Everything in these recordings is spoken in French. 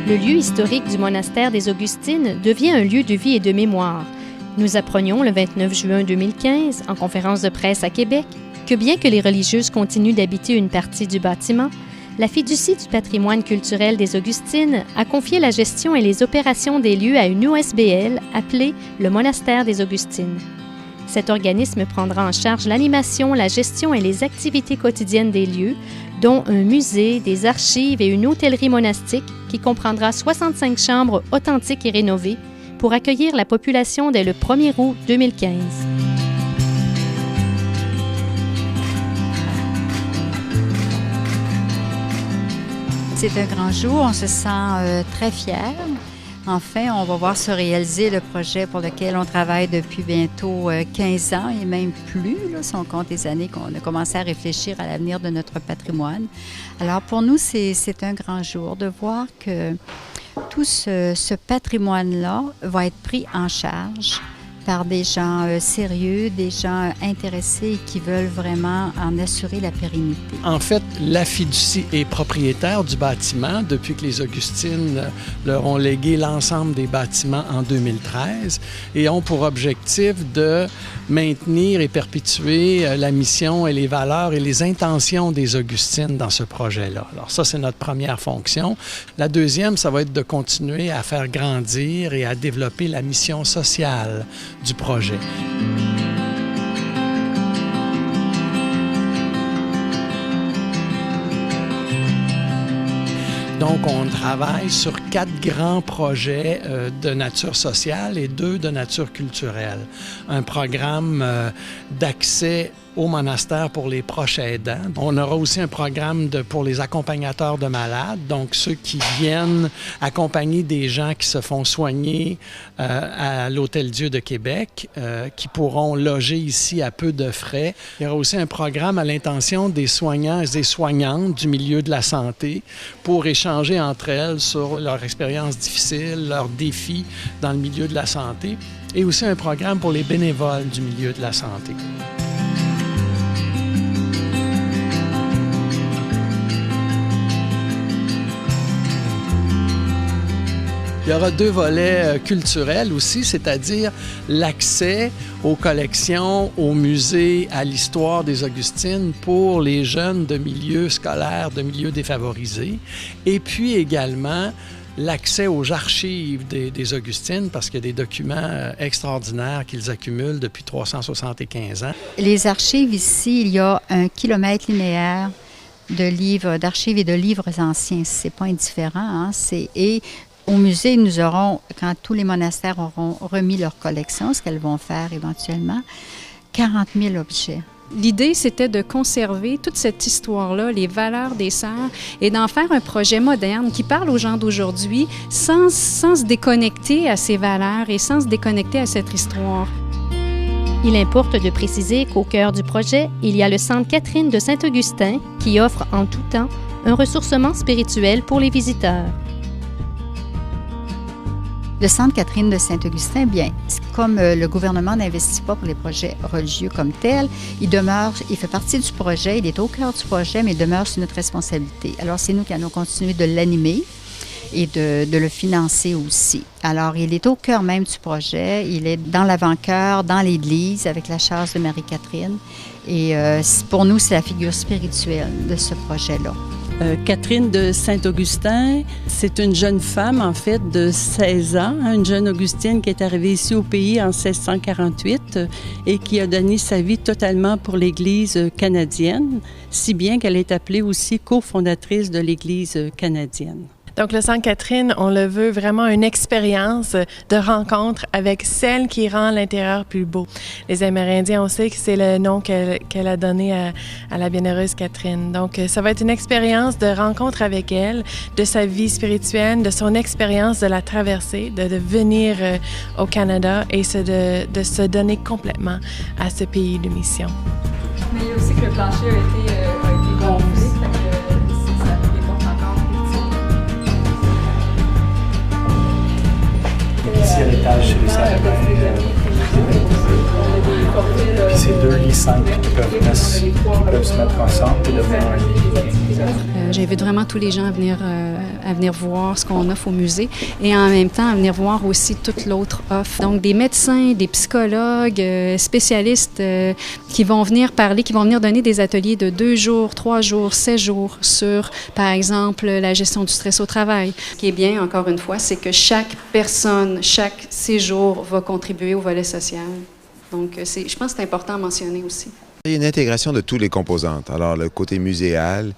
Le lieu historique du monastère des Augustines devient un lieu de vie et de mémoire. Nous apprenions le 29 juin 2015, en conférence de presse à Québec, que bien que les religieuses continuent d'habiter une partie du bâtiment, la fiducie du patrimoine culturel des Augustines a confié la gestion et les opérations des lieux à une OSBL appelée le Monastère des Augustines. Cet organisme prendra en charge l'animation, la gestion et les activités quotidiennes des lieux, dont un musée, des archives et une hôtellerie monastique qui comprendra 65 chambres authentiques et rénovées pour accueillir la population dès le 1er août 2015. C'est un grand jour, on se sent très fiers. Enfin, on va voir se réaliser le projet pour lequel on travaille depuis bientôt 15 ans et même plus, là, si on compte les années qu'on a commencé à réfléchir à l'avenir de notre patrimoine. Alors pour nous, c'est un grand jour de voir que tout ce patrimoine-là va être pris en charge par des gens sérieux, des gens intéressés et qui veulent vraiment en assurer la pérennité. En fait, la fiducie est propriétaire du bâtiment depuis que les Augustines leur ont légué l'ensemble des bâtiments en 2013 et ont pour objectif de maintenir et perpétuer la mission et les valeurs et les intentions des Augustines dans ce projet-là. Alors ça, c'est notre première fonction. La deuxième, ça va être de continuer à faire grandir et à développer la mission sociale du projet. Donc, on travaille sur 4 grands projets de nature sociale et 2 de nature culturelle. Un programme d'accès au monastère pour les proches aidants. On aura aussi un programme pour les accompagnateurs de malades, donc ceux qui viennent accompagner des gens qui se font soigner à l'Hôtel-Dieu de Québec, qui pourront loger ici à peu de frais. Il y aura aussi un programme à l'intention des soignants et des soignantes du milieu de la santé pour échanger entre elles sur leur expérience difficile, leurs défis dans le milieu de la santé, et aussi un programme pour les bénévoles du milieu de la santé. Il y aura 2 volets culturels aussi, c'est-à-dire l'accès aux collections, aux musées, à l'histoire des Augustines pour les jeunes de milieux scolaires, de milieux défavorisés, et puis également l'accès aux archives des Augustines, parce qu'il y a des documents extraordinaires qu'ils accumulent depuis 375 ans. Les archives ici, il y a 1 kilomètre linéaire de livres, d'archives et de livres anciens. C'est pas indifférent, hein? Et au musée, nous aurons, quand tous les monastères auront remis leur collection, ce qu'elles vont faire éventuellement, 40 000 objets. L'idée, c'était de conserver toute cette histoire-là, les valeurs des sœurs, et d'en faire un projet moderne qui parle aux gens d'aujourd'hui sans se déconnecter à ces valeurs et sans se déconnecter à cette histoire. Il importe de préciser qu'au cœur du projet, il y a le Centre Catherine de Saint-Augustin qui offre en tout temps un ressourcement spirituel pour les visiteurs. Le Centre Catherine de Saint-Augustin, bien, comme le gouvernement n'investit pas pour les projets religieux comme tels, il fait partie du projet, il est au cœur du projet, mais il demeure sous notre responsabilité. Alors, c'est nous qui allons continuer de l'animer et de le financer aussi. Alors, il est au cœur même du projet, il est dans l'avant-cœur, dans l'Église, avec la charge de Marie-Catherine. Et pour nous, c'est la figure spirituelle de ce projet-là. Catherine de Saint-Augustin, c'est une jeune femme, en fait, de 16 ans, une jeune Augustine qui est arrivée ici au pays en 1648 et qui a donné sa vie totalement pour l'Église canadienne, si bien qu'elle est appelée aussi cofondatrice de l'Église canadienne. Donc, le Centre Catherine, on le veut vraiment une expérience de rencontre avec celle qui rend l'intérieur plus beau. Les Amérindiens, on sait que c'est le nom qu'elle a donné à la bienheureuse Catherine. Donc, ça va être une expérience de rencontre avec elle, de sa vie spirituelle, de son expérience de la traversée, de venir au Canada et de se donner complètement à ce pays de mission. Mais il y a aussi que le plancher a été gonflé. Ici à l'étage, c'est les salles de bain. Puis c'est 2 lits simples qui peuvent se mettre ensemble et devenir un lit. J'invite vraiment tous les gens à venir à venir voir ce qu'on offre au musée et en même temps à venir voir aussi toute l'autre offre. Donc, des médecins, des psychologues, spécialistes qui vont venir parler, qui vont venir donner des ateliers de 2 jours, 3 jours, 7 jours sur, par exemple, la gestion du stress au travail. Ce qui est bien, encore une fois, c'est que chaque personne, chaque séjour va contribuer au volet social. Donc, je pense que c'est important à mentionner aussi. Il y a une intégration de toutes les composantes. Alors, le côté muséal,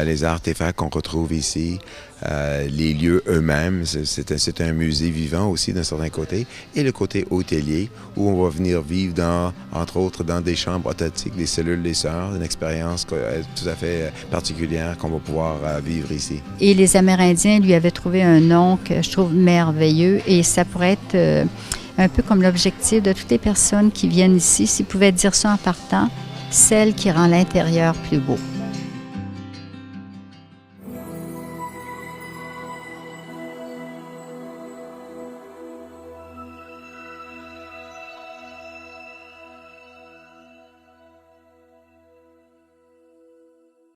les artefacts qu'on retrouve ici, les lieux eux-mêmes, c'est un musée vivant aussi d'un certain côté, et le côté hôtelier, où on va venir vivre, entre autres, dans des chambres authentiques, des cellules des sœurs, une expérience tout à fait particulière qu'on va pouvoir vivre ici. Et les Amérindiens lui avaient trouvé un nom que je trouve merveilleux, et ça pourrait être un peu comme l'objectif de toutes les personnes qui viennent ici, s'ils pouvaient dire ça en partant, celle qui rend l'intérieur plus beau.